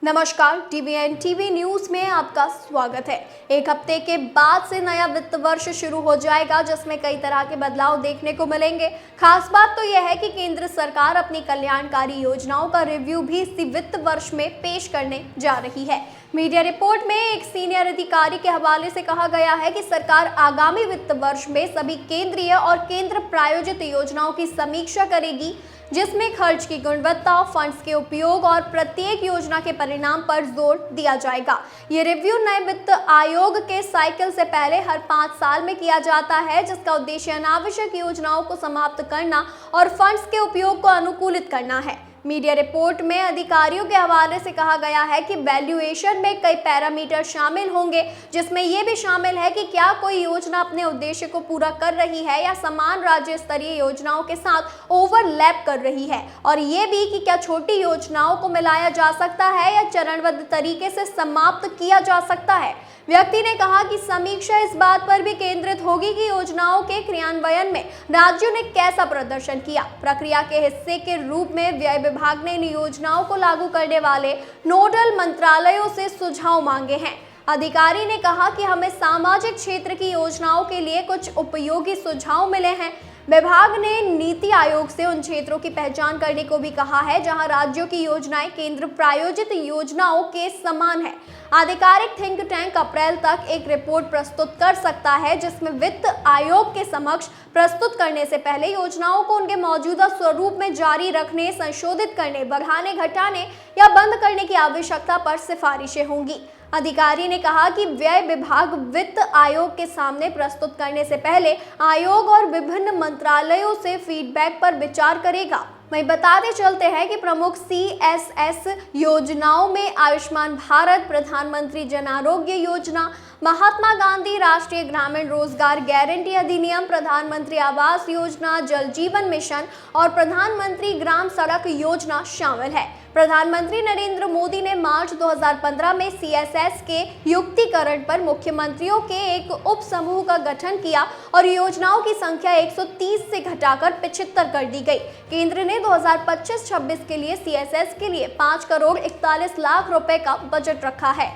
नमस्कार, TVN TV news में आपका स्वागत है। एक हफ्ते के बाद से नया वित्त वर्ष शुरू हो जाएगा, जिसमें कई तरह के बदलाव देखने को मिलेंगे। खास बात तो यह है कि केंद्र सरकार अपनी कल्याणकारी योजनाओं का रिव्यू भी इसी वित्त वर्ष में पेश करने जा रही है। मीडिया रिपोर्ट में एक सीनियर अधिकारी के हवाले से कहा गया है कि सरकार आगामी वित्त वर्ष में सभी केंद्रीय और केंद्र प्रायोजित योजनाओं की समीक्षा करेगी, जिसमें खर्च की गुणवत्ता, फंड्स के उपयोग और प्रत्येक योजना के परिणाम पर जोर दिया जाएगा। ये रिव्यू नए वित्त आयोग के साइकिल से पहले हर 5 साल में किया जाता है, जिसका उद्देश्य अनावश्यक योजनाओं को समाप्त करना और फंड्स के उपयोग को अनुकूलित करना है। मीडिया रिपोर्ट में अधिकारियों के हवाले से कहा गया है कि वैल्यूएशन में कई पैरामीटर शामिल होंगे, जिसमें यह भी शामिल है कि क्या कोई योजना अपने उद्देश्य को पूरा कर रही है या समान राज्य स्तरीय योजनाओं के साथ ओवरलैप कर रही है, और ये भी कि क्या छोटी योजनाओं को मिलाया जा सकता है या चरणबद्ध तरीके से समाप्त किया जा सकता है। व्यक्ति ने कहा कि समीक्षा इस बात पर भी केंद्रित होगी कि योजनाओं के क्रियान्वयन में राज्यों ने कैसा प्रदर्शन किया। प्रक्रिया के हिस्से के रूप में व्यय विभाग ने इन योजनाओं को लागू करने वाले नोडल मंत्रालयों से सुझाव मांगे हैं। अधिकारी ने कहा कि हमें सामाजिक क्षेत्र की योजनाओं के लिए कुछ उपयोगी सुझाव मिले हैं। विभाग ने नीति आयोग से उन क्षेत्रों की पहचान करने को भी कहा है जहां राज्यों की योजनाएं केंद्र प्रायोजित योजनाओं के समान है। आधिकारिक थिंक टैंक अप्रैल तक एक रिपोर्ट प्रस्तुत कर सकता है, जिसमें वित्त आयोग के समक्ष प्रस्तुत करने से पहले योजनाओं को उनके मौजूदा स्वरूप में जारी रखने, संशोधित करने, बढ़ाने, घटाने या बंद करने की आवश्यकता पर सिफारिशें होंगी। अधिकारी ने कहा कि व्यय विभाग वित्त आयोग के सामने प्रस्तुत करने से पहले आयोग और विभिन्न मंत्रालयों से फीडबैक पर विचार करेगा। वहीं बताते चलते हैं कि प्रमुख CSS योजनाओं में आयुष्मान भारत, प्रधानमंत्री जन आरोग्य योजना, महात्मा गांधी राष्ट्रीय ग्रामीण रोजगार गारंटी अधिनियम, प्रधानमंत्री आवास योजना, जल जीवन मिशन और प्रधानमंत्री ग्राम सड़क योजना शामिल है। प्रधानमंत्री नरेंद्र मोदी ने मार्च 2015 में CSS के युक्तिकरण पर मुख्यमंत्रियों के एक उप समूह का गठन किया और योजनाओं की संख्या 130 से घटाकर 75 कर दी गई। केंद्र ने 2025-26 के लिए CSS के लिए 5 करोड़ 41 लाख रुपए का बजट रखा है।